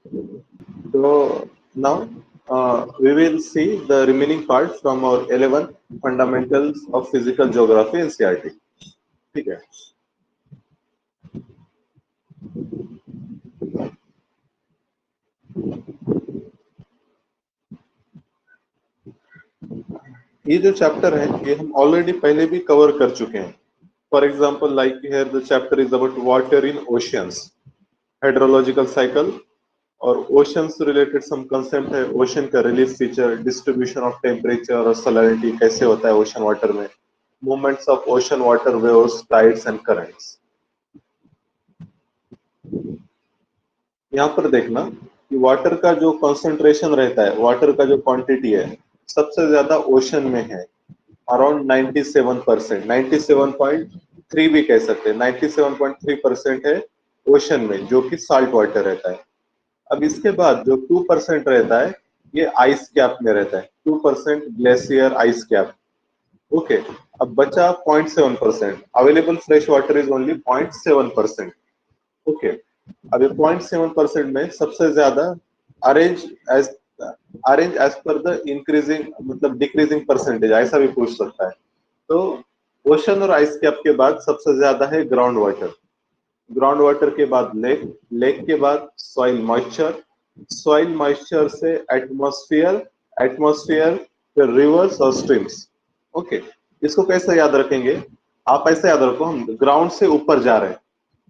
So now we will see the remaining part from our 11 fundamentals of physical geography in CRT. ठीक है. ये जो chapter है ये हम ऑलरेडी पहले भी कवर कर चुके हैं. For example like here the chapter is about water in oceans, hydrological cycle और ओशन से रिलेटेड सम कंसेप्ट है. ओशन का relief feature, distribution of temperature और सैलिनिटी कैसे होता है ओशन वाटर में, movements of ocean water waves, tides and currents. यहाँ पर देखना कि वाटर का जो कंसंट्रेशन रहता है, वाटर का जो क्वांटिटी है सबसे ज्यादा ओशन में है, अराउंड 97%, 97.3 भी कह सकते हैं. 97.3% है ओशन में जो कि साल्ट वाटर रहता है. अब इसके बाद जो 2% रहता है ये आइस कैप में रहता है, 2% ग्लेशियर आइस कैप. ओके, अब बचा 0.7%. Available fresh water is only 0.7%. Okay, अब ये 0.7% में सबसे ज्यादा arrange as per the increasing मतलब डिक्रीजिंग परसेंटेज, ऐसा भी पूछ सकता है. तो ओशन और आइस कैप के बाद सबसे ज्यादा है ग्राउंड वाटर. ग्राउंड वाटर के बाद लेक, लेक के बाद सॉइल मॉइस्चर, सॉइल मॉइस्चर से एटमॉस्फेयर, एटमॉस्फेयर फिर रिवर्स और स्ट्रीम्स. ओके, इसको कैसे याद रखेंगे? आप ऐसे याद रखो, हम ग्राउंड से ऊपर जा रहे हैं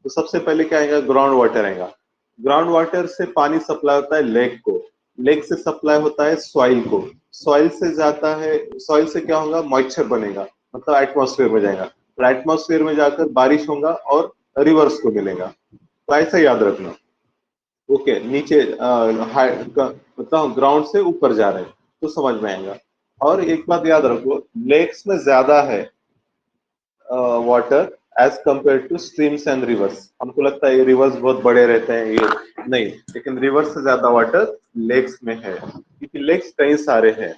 तो सबसे पहले क्या आएगा? ग्राउंड वाटर आएगा. ग्राउंड वाटर से पानी सप्लाई होता है लेक को, लेक से सप्लाई होता है सॉइल को, सॉइल से जाता है, सॉइल से क्या होगा? मॉइस्चर बनेगा, मतलब एटमॉस्फेयर में जाएगा, तो एटमॉस्फेयर में जाकर बारिश होगा और रिवर्स को मिलेगा. तो ऐसे याद रखना. ओके, नीचे मतलब ग्राउंड से ऊपर जा रहे हैं तो समझ में आएगा. और एक बात याद रखो, लेक्स में ज्यादा है water as compare to streams and rivers. हमको लगता है ये रिवर्स बहुत बड़े रहते हैं, ये नहीं, लेकिन रिवर्स से ज्यादा वाटर लेक्स में है क्योंकि लेक्स कई सारे हैं.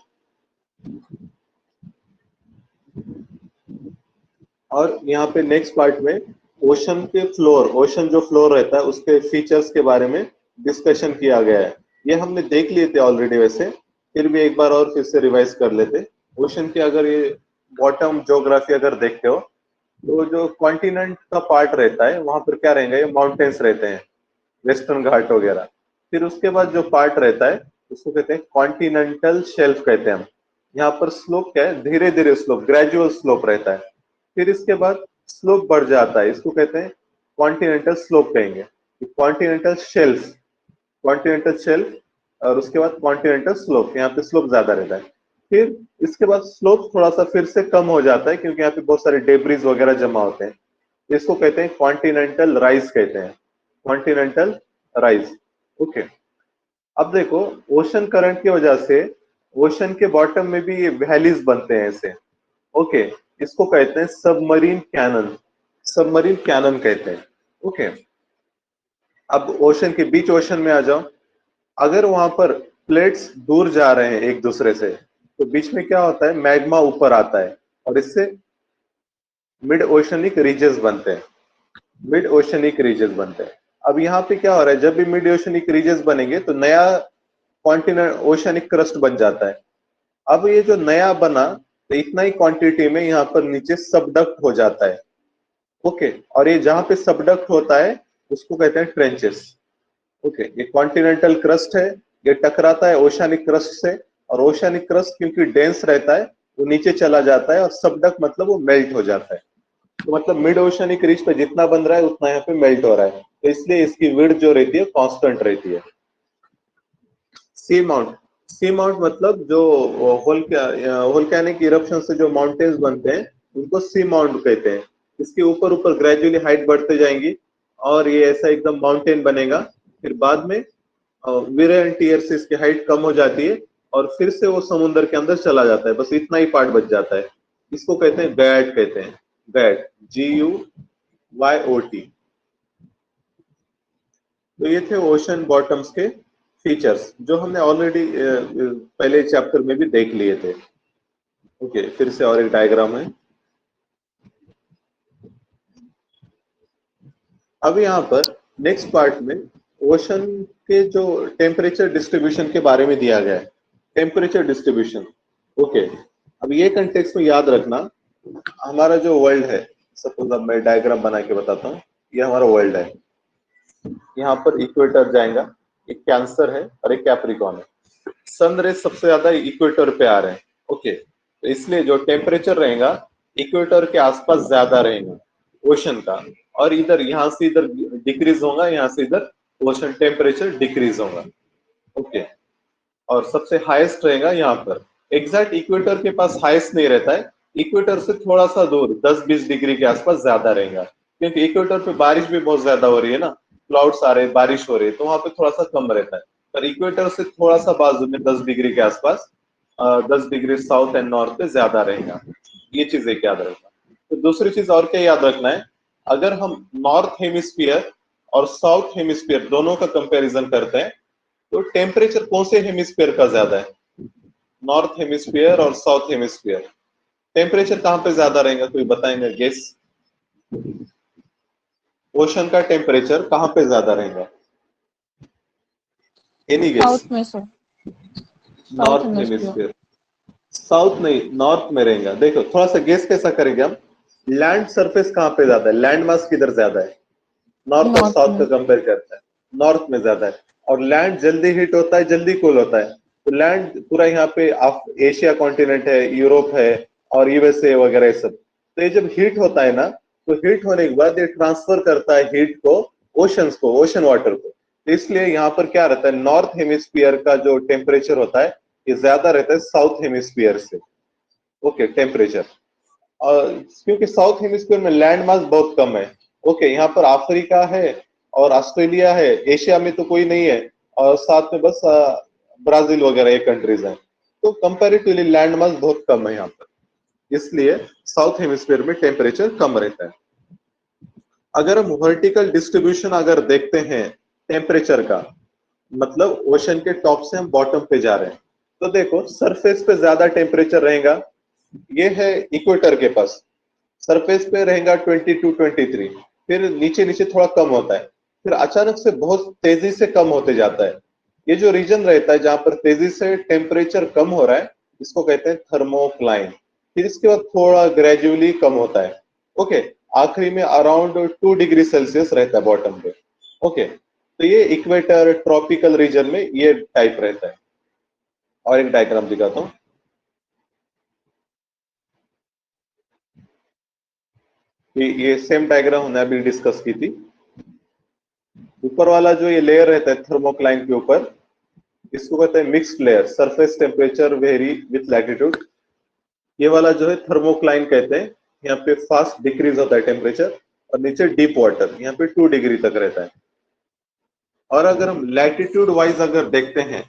और यहाँ पे नेक्स्ट पार्ट में ओशन के फ्लोर, ओशन जो फ्लोर रहता है उसके फीचर्स के बारे में डिस्कशन किया गया है. ये हमने देख लिए थे ऑलरेडी, वैसे फिर भी एक बार और फिर से रिवाइज कर लेते. ओशन के अगर ये बॉटम ज्योग्राफी अगर देखते हो तो जो कॉन्टिनेंट का पार्ट रहता है वहां पर क्या रहेंगे? ये माउंटेन्स रहते हैं, वेस्टर्न घाट वगैरह. फिर उसके बाद जो पार्ट रहता है उसको कहते हैं कॉन्टिनेंटल शेल्फ कहते हैं हम. यहाँ पर स्लोप क्या है? धीरे धीरे स्लोप, ग्रेजुअल स्लोप रहता है. फिर इसके बाद स्लोप बढ़ जाता है, इसको कहते हैं कॉन्टिनेंटल स्लोप कहेंगे. कॉन्टिनेंटल शेल्फ, कॉन्टिनेंटल शेल्फ और उसके बाद कॉन्टिनेंटल स्लोप, यहाँ पे स्लोप ज्यादा रहता है. फिर इसके बाद स्लोप थोड़ा सा फिर से कम हो जाता है क्योंकि यहाँ पे बहुत सारे डेब्रिज वगैरह जमा होते हैं. इसको कहते हैं कॉन्टिनेंटल राइज कहते हैं, कॉन्टिनेंटल राइज. ओके, अब देखो ओशन करंट की वजह से ओशन के बॉटम में भी ये वैलीज बनते हैं ऐसे. ओके, इसको कहते हैं सबमरीन कैनन, सबमरीन कैनन कहते हैं. ओके, अब ओशन के बीच, ओशन में आ जाओ. अगर वहां पर प्लेट्स दूर जा रहे हैं एक दूसरे से तो बीच में क्या होता है? मैग्मा ऊपर आता है और इससे मिड ओशनिक रीजस बनते हैं, मिड ओशनिक रीजस बनते हैं. अब यहाँ पे क्या हो रहा है? जब भी मिड ओशनिक रीजस बनेंगे तो नया कॉन्टिनेंट ओशनिक क्रस्ट बन जाता है. अब ये जो नया बना तो इतना ही क्वांटिटी में यहाँ पर नीचे सबडक्ट हो जाता है. ओके, और ये जहां पे सबडक्ट होता है उसको कहते हैं ट्रेंचेस. ओके, ये कॉन्टिनेंटल क्रस्ट है, ये टकराता है ओशनिक क्रस्ट से, और ओशनिक क्रस्ट क्योंकि डेंस रहता है वो नीचे चला जाता है, और सबडक्ट मतलब वो मेल्ट हो जाता है. तो मतलब मिड ओशनिक रीच पे जितना बन रहा है उतना यहाँ पे मेल्ट हो रहा है, तो इसलिए इसकी विड्थ जो रहती है कांस्टेंट रहती है. सी माउंट, सी माउंट मतलब जो वोल्केनिक इरप्शन से जो माउंटेन्स बनते हैं उनको सी माउंट कहते हैं. इसके ऊपर ऊपर ग्रेजुअली हाइट बढ़ते जाएंगी और ये ऐसा एकदम माउंटेन बनेगा. फिर बाद में वियर एंड टीयर से इसकी हाइट कम हो जाती है और फिर से वो समुद्र के अंदर चला जाता है, बस इतना ही पार्ट बच जाता है. इसको कहते हैं गैट, कहते हैं गैट, GUYOT. तो ये थे ओशन बॉटम्स के फीचर्स जो हमने ऑलरेडी पहले चैप्टर में भी देख लिए थे. ओके, फिर से और एक डायग्राम है. अब यहाँ पर नेक्स्ट पार्ट में ओशन के जो टेम्परेचर डिस्ट्रीब्यूशन के बारे में दिया गया है, टेम्परेचर डिस्ट्रीब्यूशन। ओके, अब ये कंटेक्स्ट में याद रखना, हमारा जो वर्ल्ड है, सपोज अब मैं डायग्राम बना के बताता हूँ, ये हमारा वर्ल्ड है, यहाँ पर इक्वेटर जाएगा, एक कैंसर है और एक कैप्रिकॉन है। सन रेज सबसे ज्यादा इक्वेटर पे आ रहे हैं। ओके, तो इसलिए जो टेम्परेचर रहेगा इक्वेटर के आसपास ज्यादा रहेगा ओशन का, और इधर यहाँ से इधर डिक्रीज होगा, यहाँ से इधर ओशन टेम्परेचर डिक्रीज होगा। ओके, और सबसे हाईएस्ट रहेगा यहाँ पर। एग्जैक्ट इक्वेटर के पास हाईएस्ट नहीं रहता है, इक्वेटर से थोड़ा सा दूर 10-20 डिग्री के आसपास ज्यादा रहेगा, क्योंकि इक्वेटर पे बारिश भी बहुत ज्यादा हो रही है ना, क्लाउड्स आ रहे हैं, बारिश हो रही है, तो वहां पे थोड़ा सा कम रहता है। पर इक्वेटर से थोड़ा सा बाजू में 10 डिग्री के आसपास, 10 डिग्री साउथ एंड नॉर्थ पे ज्यादा रहेगा। ये चीज एक याद रखना। तो दूसरी चीज और क्या याद रखना है, अगर हम नॉर्थ हेमिस्फीयर और साउथ हेमिस्फीयर दोनों का कंपैरिजन करते हैं, तो टेम्परेचर कौन से हेमिस्फीयर का ज्यादा है, नॉर्थ हेमिस्फीयर और साउथ हेमिस्फीयर, टेम्परेचर कहां पे ज्यादा रहेगा, कोई बताएंगे गेस? ओशन का टेम्परेचर कहां पे ज्यादा रहेगा? Any guess? साउथ में सर, नॉर्थ हेमिस्फीयर, साउथ नहीं, नॉर्थ में रहेगा। देखो थोड़ा सा गेस कैसा करेंगे हम, लैंड सरफेस कहां पे ज्यादा है, लैंड मास किधर ज्यादा है, नॉर्थ और साउथ का कंपेयर करता है, नॉर्थ में ज्यादा है। और लैंड जल्दी हीट होता है, जल्दी कूल होता है, तो लैंड पूरा यहाँ पे एशिया कॉन्टिनेंट है, यूरोप है और यूएसए वगैरह सब। तो ये जब हीट होता है ना, तो हीट होने के बाद ये ट्रांसफर करता है हीट को ओशंस को, ओशन वाटर को। तो इसलिए यहाँ पर क्या रहता है, नॉर्थ हेमिस्फीयर का जो टेम्परेचर होता है ये ज्यादा रहता है साउथ हेमिस्फीयर से। ओके, टेम्परेचर, और क्योंकि साउथ हेमिस्फीयर में लैंड मास बहुत कम है। ओके, यहाँ पर अफ्रीका है और ऑस्ट्रेलिया है, एशिया में तो कोई नहीं है, और साथ में बस ब्राजील वगैरह ये कंट्रीज हैं। तो कंपैरेटिवली लैंड मास बहुत कम है यहाँ पर, इसलिए साउथ हेमिस्फीयर में टेम्परेचर कम रहता है। अगर हम वर्टिकल डिस्ट्रीब्यूशन अगर देखते हैं टेम्परेचर का, मतलब ओशन के टॉप से हम बॉटम पे जा रहे हैं, तो देखो सरफेस पे ज्यादा टेम्परेचर रहेगा, ये है इक्वेटर के पास, सरफेस पे रहेगा 22-23, फिर नीचे नीचे थोड़ा कम होता है, फिर अचानक से बहुत तेजी से कम होते जाता है। ये जो रीजन रहता है जहां पर तेजी से टेम्परेचर कम हो रहा है, इसको कहते हैं थर्मोक्लाइन। फिर इसके बाद थोड़ा ग्रेजुअली कम होता है। ओके, आखिरी में अराउंड 2 डिग्री सेल्सियस रहता है बॉटम पे। ओके, तो ये इक्वेटर ट्रॉपिकल रीजन में ये टाइप रहता है। और एक डायग्राम दिखाता हूँ, ये सेम डायग्राम हमने अभी डिस्कस की थी। ऊपर वाला जो ये लेयर रहता है थर्मोक्लाइन के ऊपर, इसको कहते हैं mixed layer, surface temperature vary with latitude. ये वाला जो है थर्मोक्लाइन कहते हैं, यहाँ पे फास्ट डिक्रीज होता है टेम्परेचर, और नीचे डीप वाटर यहाँ पे 2 डिग्री तक रहता है। और अगर हम लैटिट्यूड वाइज अगर देखते हैं,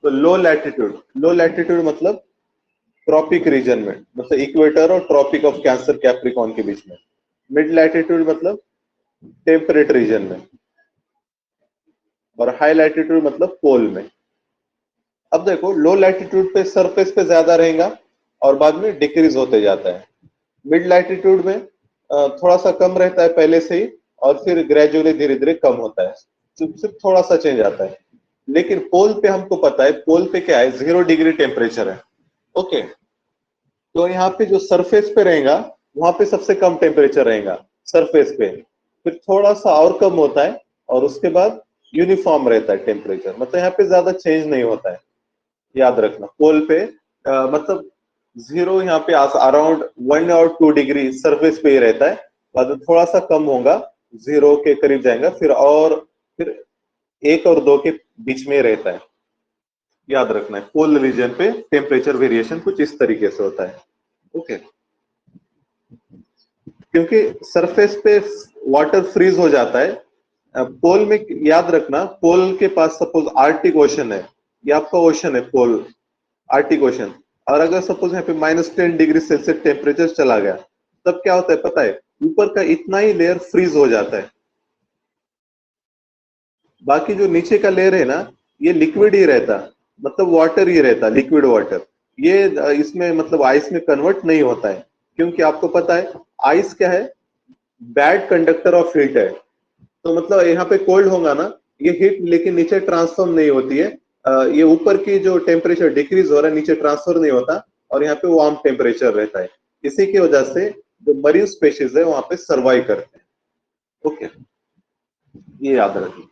तो लो लैटिट्यूड मतलब ट्रॉपिक रीजन में, मतलब इक्वेटर और ट्रॉपिक ऑफ कैंसर कैप्रिकॉन के बीच में। मिड लैटिट्यूड मतलब टेम्परेट रीजन में, और हाई लैटिट्यूड मतलब पोल में। अब देखो लो लैटिट्यूड पे सरफेस पे ज्यादा रहेगा और बाद में डिक्रीज होते जाता है। मिड लैटिट्यूड में थोड़ा सा कम रहता है पहले से ही, और फिर ग्रेजुअली धीरे धीरे कम होता है, सिर्फ थोड़ा सा चेंज आता है। लेकिन पोल पे हमको पता है, पोल पे क्या है, 0 डिग्री टेम्परेचर है। ओके, तो यहाँ पे जो सरफेस पे रहेगा वहां पे सबसे कम टेम्परेचर रहेगा सरफेस पे, फिर थोड़ा सा और कम होता है, और उसके बाद यूनिफॉर्म रहता है टेम्परेचर, मतलब यहाँ पे ज्यादा चेंज नहीं होता है। याद रखना, पोल पे मतलब 0 यहाँ पे अराउंड 1 और 2 डिग्री सरफेस पे ही रहता है, बाद में थोड़ा सा कम होगा, 0 के करीब जाएगा, फिर 1 और 2 के बीच में रहता है। याद रखना है, पोल रीजन पे टेम्परेचर वेरिएशन कुछ इस तरीके से होता है। ओके, क्योंकि सरफेस पे वाटर फ्रीज हो जाता है, पोल में याद रखना, पोल के पास सपोज आर्टिक ओशन है, ये आपका ओशन है पोल, आर्टिक ओशन, और अगर सपोज यहाँ पे -10 डिग्री सेल्सियस टेम्परेचर चला गया, तब क्या होता है पता है, ऊपर का इतना ही लेयर फ्रीज हो जाता है, बाकी जो नीचे का लेयर है ना, ये लिक्विड ही रहता, मतलब वाटर ही रहता, लिक्विड वाटर। ये इसमें मतलब आइस में कन्वर्ट नहीं होता है, क्योंकि आपको पता है आइस क्या है, बैड कंडक्टर ऑफ हीट है। तो मतलब यहाँ पे कोल्ड होगा ना, ये हीट लेकिन नीचे ट्रांसफॉर्म नहीं होती है, ये ऊपर की जो टेम्परेचर डिक्रीज हो रहा है नीचे ट्रांसफर नहीं होता, और यहाँ पे वार्म टेम्परेचर रहता है। इसी की वजह से जो मरीन स्पेशीज है वहां पे सर्वाइव करते हैं। ओके, ये याद रखिए।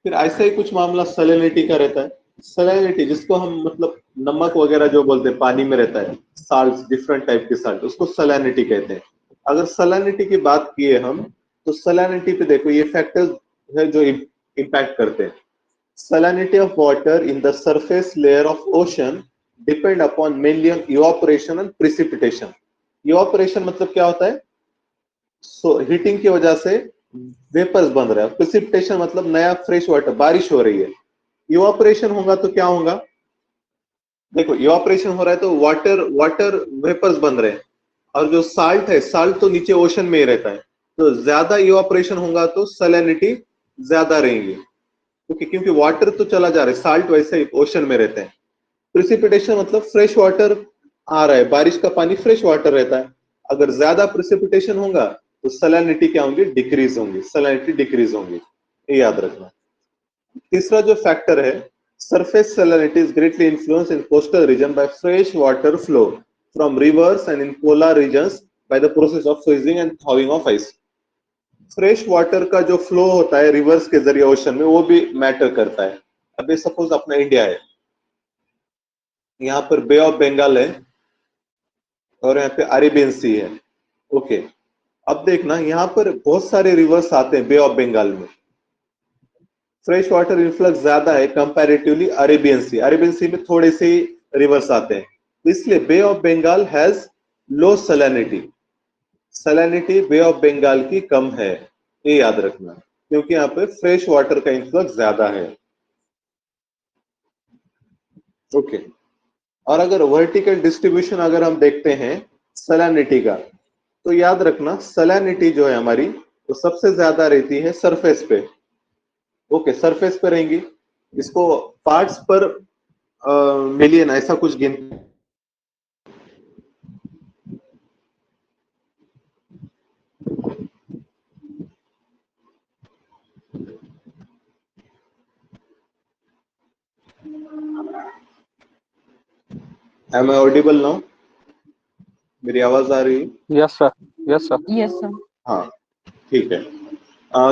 फिर ऐसा ही कुछ मामला सैलिनिटी का रहता है। सैलिनिटी जिसको हम मतलब नमक वगैरह जो बोलते हैं पानी में रहता है, साल्ट, डिफरेंट टाइप के साल्ट, उसको सैलिनिटी कहते हैं। अगर सैलिनिटी की बात किए हम, तो सैलिनिटी पे देखो ये फैक्टर्स है जो इम्पैक्ट करते हैं। Salinity of water in the surface layer of ocean depend upon mainly on evaporation and precipitation. Evaporation मतलब क्या होता है? हीटिंग की वजह से वेपर्स बन रहा है। प्रिसिपिटेशन मतलब नया फ्रेश वाटर, बारिश हो रही है। इवापोरेशन होगा तो क्या होगा? देखो इवापोरेशन हो रहा है तो वाटर वाटर वेपर्स बन रहे हैं, और जो साल्ट है, साल्ट तो नीचे ओशन में ही रहता है, तो ज्यादा इवापोरेशन होगा तो सैलिनिटी ज्यादा रहेंगी, क्योंकि वाटर तो चला जा रहा है, साल्ट वैसे ही ओशन में रहते हैं। प्रिसिपिटेशन मतलब फ्रेश वाटर आ रहा है, बारिश का पानी फ्रेश वाटर रहता है। अगर ज्यादा प्रिसिपिटेशन होगा तो सैलिनिटी क्या होंगी? डिक्रीज होंगी, सैलिनिटी डिक्रीज होंगी, ये याद रखना। तीसरा जो फैक्टर है, surface salinity is greatly influence in coastal region by fresh water flow from rivers and in polar regions by the process of freezing and thawing of ice. Fresh water का जो flow होता है reverse के जरिए ocean में, वो भी matter करता है। अभी सपोज अपना इंडिया है, यहाँ पर बे ऑफ बंगाल है और यहाँ पे अरेबियन सी है। ओके, अब देखना यहाँ पर बहुत सारे रिवर्स आते हैं बे ऑफ बंगाल में, फ्रेश वाटर इन्फ्लक्स ज्यादा है comparatively Arabian sea. Arabian sea में थोड़े से रिवर्स आते हैं, इसलिए bay of Bengal has low salinity. Salinity bay of Bengal की कम है, ये याद रखना, क्योंकि यहाँ पे फ्रेश वाटर का इन्फ्लक्स ज्यादा है। ओके, और अगर वर्टिकल डिस्ट्रीब्यूशन अगर हम देखते हैं सैलिनिटी का, तो याद रखना सैलिनिटी जो है हमारी, वो सबसे ज्यादा रहती है सरफेस पे। ओके, सरफेस पे रहेंगी, इसको पार्ट्स पर मिलियन ऐसा कुछ गिन। Am I audible now? मेरी आवाज आ रही है? Yes sir, yes sir, yes sir. हाँ, ठीक है।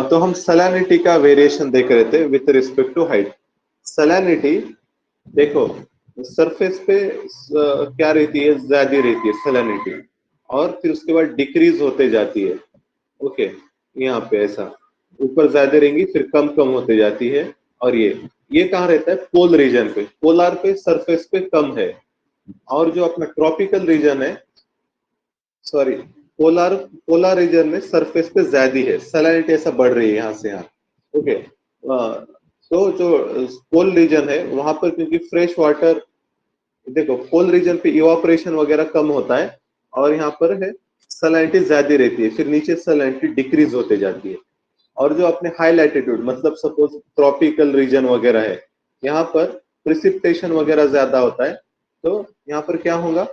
तो हम सैलिनिटी का वेरिएशन देख रहे थे with respect to height. Salinity देखो सरफेस पे क्या रहती है? ज्यादा रहती है सैलिनिटी, और फिर उसके बाद डिक्रीज होते जाती है। ओके, यहाँ पे ऐसा ऊपर ज्यादा रहेंगी फिर कम कम होते जाती है। और ये कहाँ रहता है? पोल रीजन पे, पोलार पे सरफेस पे कम है, और जो अपना ट्रॉपिकल रीजन है, सॉरी पोलार पोलार रीजन में सरफेस पे ज्यादा है, सैलिनिटी ऐसा बढ़ रही है यहाँ से यहाँ। ओके, तो जो पोल रीजन है वहां पर क्योंकि फ्रेश वाटर, देखो पोल रीजन पे इवापोरेशन वगैरह कम होता है, और यहाँ पर है सैलिनिटी ज्यादा रहती है, फिर नीचे सैलिनिटी डिक्रीज होते जाती है। और जो अपने हाई लैटिट्यूड मतलब सपोज ट्रॉपिकल रीजन वगैरह है, यहाँ पर प्रिसिपिटेशन वगैरह ज्यादा होता है, तो यहाँ पर क्या होगा?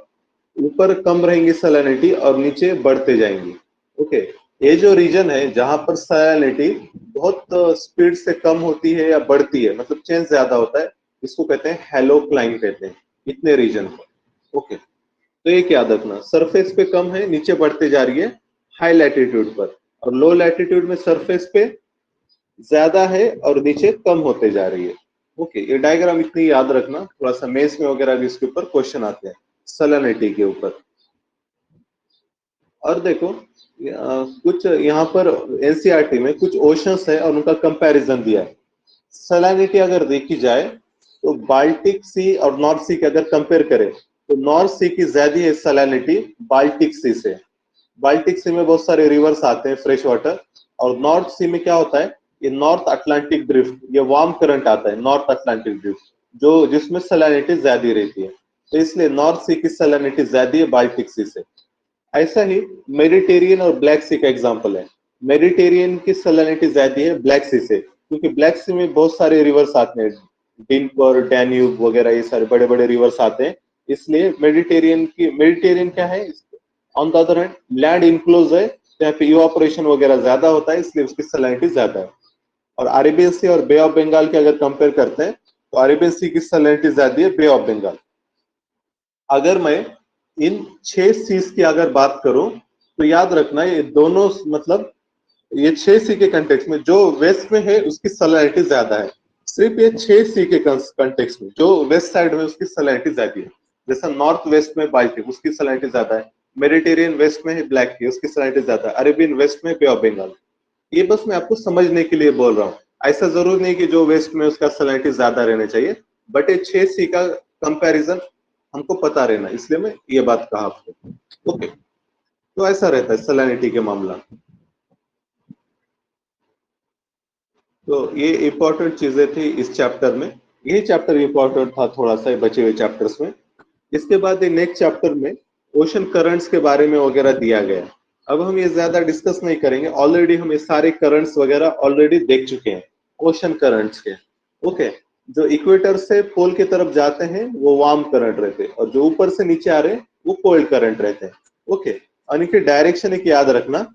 ऊपर कम रहेंगी सैलिनिटी और नीचे बढ़ते जाएंगी। ओके, ये जो रीजन है जहां पर सैलिनिटी बहुत स्पीड से कम होती है या बढ़ती है, मतलब चेंज ज्यादा होता है, इसको कहते हैं हेलोक्लाइन कहते हैं, इतने रीजन को। ओके, तो ये क्या याद रखना, सरफेस पे कम है, नीचे बढ़ते जा रही है हाई लैटिट्यूड पर, और लो लैटिट्यूड में सरफेस पे ज्यादा है और नीचे कम होते जा रही है। ओके, ये डायग्राम इतनी याद रखना, थोड़ा सा मेंस में वगैरह भी इसके ऊपर क्वेश्चन आते हैं सैलिनिटी के ऊपर। और देखो कुछ यहाँ पर एनसीईआरटी में कुछ ओशंस है और उनका कंपैरिजन दिया है। सैलिनिटी अगर देखी जाए तो बाल्टिक सी और नॉर्थ सी के अगर कंपेयर करें तो नॉर्थ सी की ज्यादा है सैलिनिटी बाल्टिक सी से। बाल्टिक सी में बहुत सारे रिवर्स आते हैं फ्रेश वाटर, और नॉर्थ सी में क्या होता है? ये नॉर्थ अटलांटिक ड्रिफ्ट, ये वार्म करंट आता है नॉर्थ अटलांटिक ड्रिफ्ट, जो जिसमें सैलिनिटी ज्यादा रहती है, तो इसलिए नॉर्थ सी की सैलिनिटी ज्यादा है बाल्टिक सी से। ऐसा ही मेडिटेरियन और ब्लैक सी का एग्जांपल है। मेडिटेरियन की सैलिनिटी ज्यादा है ब्लैक सी से, क्योंकि ब्लैक सी में बहुत सारे रिवर्स आते हैं, डिन्पर, डैन्यूब वगैरह, ये सारे बड़े बड़े रिवर्स आते हैं, इसलिए मेडिटेरियन क्या है? On the other hand land enclose है, यहाँ पे इवापोरेशन वगैरह ज्यादा होता है, इसलिए उसकी सैलिनिटी ज्यादा है। और अरेबियन सी और बे ऑफ बंगाल के अगर कंपेयर करते हैं तो अरेबियन सी की सैलिनिटी ज्यादा है बे ऑफ बंगाल। अगर मैं इन 6 सीज की अगर बात करूं तो याद रखना ये दोनों मतलब ये 6 सी के कंटेक्स्ट में जो वेस्ट में है उसकी सैलिनिटी ज्यादा है। सिर्फ ये 6 सी के कंटेक्स्ट में जो वेस्ट साइड में उसकी सैलिनिटी ज्यादा है। जैसा नॉर्थ वेस्ट में बाल्टिक उसकी सैलिनिटी ज्यादा है, मेडिटेरियन वेस्ट में है ब्लैक टी उसकी सैलिनिटी ज्यादा है, अरेबियन वेस्ट में बे ऑफ बंगाल। ये बस मैं आपको समझने के लिए बोल रहा हूँ, ऐसा जरूर नहीं कि जो वेस्ट में उसका सैलिनिटी ज्यादा रहना चाहिए, बट ये 6 सी का कंपैरिजन हमको पता रहना, इसलिए मैं ये बात कहा आपको। ओके, तो ऐसा रहता है सैलिनिटी के मामला। तो ये इंपॉर्टेंट चीजें थी इस चैप्टर में, यही चैप्टर इंपॉर्टेंट था थोड़ा सा बचे हुए चैप्टर्स में। इसके बाद नेक्स्ट चैप्टर में ओशन करंट्स के बारे में वगैरह दिया गया। अब हम ये ज्यादा डिस्कस नहीं करेंगे, ऑलरेडी हम ये सारे करंट्स वगैरह ऑलरेडी देख चुके हैं ओशन करंट्स के। ओके, जो इक्वेटर से पोल की तरफ जाते हैं वो वार्म करंट रहते हैं, और जो ऊपर से नीचे आ रहे हैं वो कोल्ड करंट रहते हैं। ओके, और इनके डायरेक्शन एक याद रखना,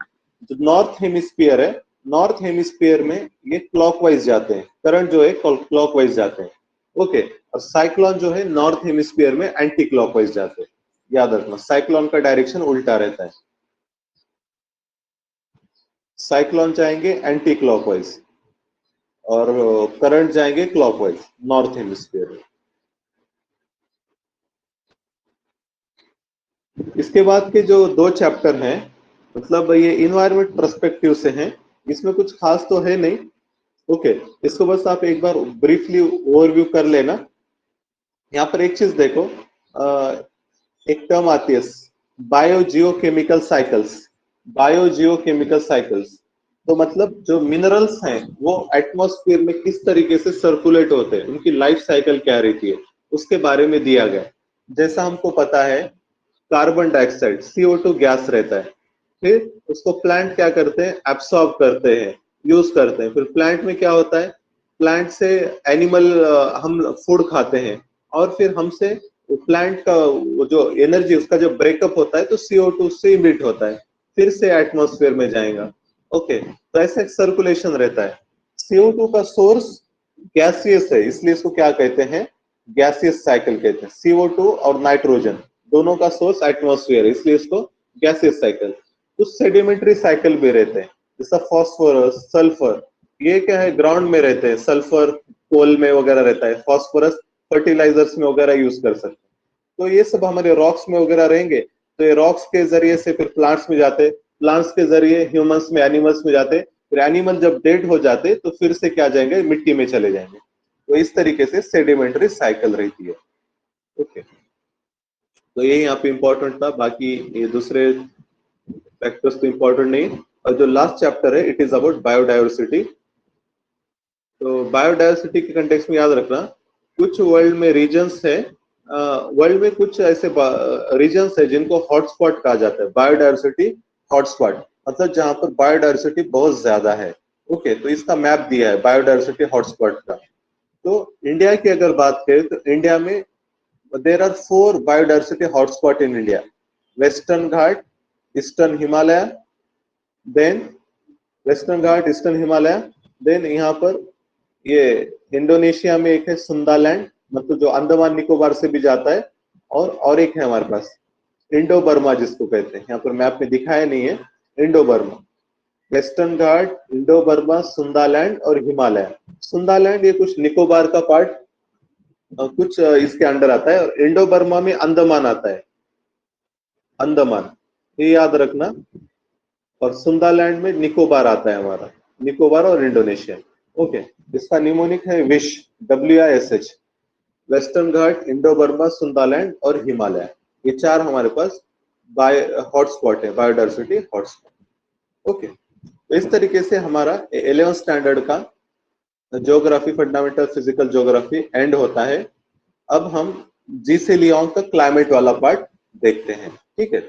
जो नॉर्थ हेमिस्फीयर है, नॉर्थ हेमिस्फीयर में ये क्लॉकवाइज जाते हैं, करंट जो है क्लॉकवाइज जाते हैं। ओके, और साइक्लोन जो है नॉर्थ हेमिस्फीयर में एंटी क्लॉकवाइज जाते हैं। याद रखना साइक्लोन का डायरेक्शन उल्टा रहता है, साइक्लोन जाएंगे एंटी क्लॉकवाइज और करंट जाएंगे क्लॉकवाइज नॉर्थ हेमिस्फीयर में। इसके बाद के जो 2 चैप्टर हैं मतलब ये इन्वायरमेंट पर्सपेक्टिव से हैं, इसमें कुछ खास तो है नहीं। ओके, इसको बस आप एक बार ब्रीफली ओवरव्यू कर लेना। यहाँ पर एक चीज देखो, एक टर्म आती है बायोजियोकेमिकल साइकिल्स, बायोजियोकेमिकल साइकिल्स। तो मतलब जो मिनरल्स हैं वो एटमॉस्फेयर में किस तरीके से सर्कुलेट होते हैं, उनकी लाइफ साइकिल क्या रहती है, उसके बारे में दिया गया। जैसा हमको पता है कार्बन डाइऑक्साइड CO2 गैस रहता है, फिर उसको प्लांट क्या करते हैं, एब्सॉर्ब करते हैं, यूज करते हैं। फिर प्लांट में क्या होता है, प्लांट से एनिमल हम फूड खाते हैं, और फिर हमसे प्लांट का वो जो एनर्जी उसका जो ब्रेकअप होता है तो CO2 से इमिट होता है, फिर से एटमॉस्फेयर में जाएगा। ओके, तो ऐसा एक सर्कुलेशन रहता है। CO2 का सोर्स गैसियस है, इसलिए इसको क्या कहते हैं, गैसियस साइकिल कहते हैं। CO2 और नाइट्रोजन दोनों का सोर्स एटमॉस्फेयर है, इसलिए इसको गैसियस साइकिल। कुछ सेडिमेंट्री साइकिल भी रहते हैं, जैसा फॉस्फोरस, सल्फर, ये क्या है ग्राउंड में रहते हैं, सल्फर कोल में वगैरह रहता है, फॉस्फोरस फर्टिलाइजर्स में वगैरह यूज कर सकते हैं। तो ये सब हमारे रॉक्स में वगैरह रहेंगे, तो ये रॉक्स के जरिए से फिर प्लांट्स में जाते, प्लांट्स के जरिए ह्यूमंस में, एनिमल्स में जाते, फिर एनिमल जब डेड हो जाते तो फिर से क्या जाएंगे, मिट्टी में चले जाएंगे। तो इस तरीके से सेडिमेंट्री साइकिल रहती है। ओके, तो ये यहाँ पे इंपॉर्टेंट था, बाकी ये दूसरे फैक्टर्स तो इंपॉर्टेंट नहीं। और जो लास्ट चैप्टर है इट इज अबाउट बायोडाइवर्सिटी। तो बायोडाइवर्सिटी के कंटेक्स्ट में याद रखना, कुछ वर्ल्ड में रीजन्स है, वर्ल्ड में कुछ ऐसे रीजन्स है जिनको हॉटस्पॉट कहा जाता है, बायोडाइवर्सिटी हॉटस्पॉट, मतलब जहां पर बायोडाइवर्सिटी बहुत ज्यादा है। ओके, तो इसका मैप दिया है बायोडाइवर्सिटी हॉटस्पॉट का। तो इंडिया की अगर बात करें तो इंडिया में there are 4 biodiversity hotspot in India, western Ghat, eastern Himalaya, then western Ghat, eastern Himalaya, then यहाँ पर ये इंडोनेशिया में एक है सुंदालैंड, मतलब जो अंडमान निकोबार से भी जाता है, और एक है हमारे पास इंडो बर्मा जिसको कहते हैं, यहाँ पर मैप में दिखाया नहीं है, इंडो बर्मा। वेस्टर्न घाट, इंडो बर्मा, सुंदालैंड और हिमालय। सुंदालैंड ये कुछ निकोबार का पार्ट कुछ इसके अंडर आता है, और इंडो बर्मा में अंडमान आता है, अंडमान, ये याद रखना। और सुंदालैंड में निकोबार आता है हमारा, निकोबार और इंडोनेशिया। ओके, इसका निमोनिक है विश, WISH। वेस्टर्न घाट, इंडो बर्मा, सुंदालैंड और हिमालय, ये 4 हमारे पास हॉटस्पॉट है, बायोडाइवर्सिटी हॉटस्पॉट। ओके, तो इस तरीके से हमारा 11th स्टैंडर्ड का geography, fundamental physical geography and होता है। अब हम जी से लियोंग का क्लाइमेट वाला पार्ट देखते हैं, ठीक है।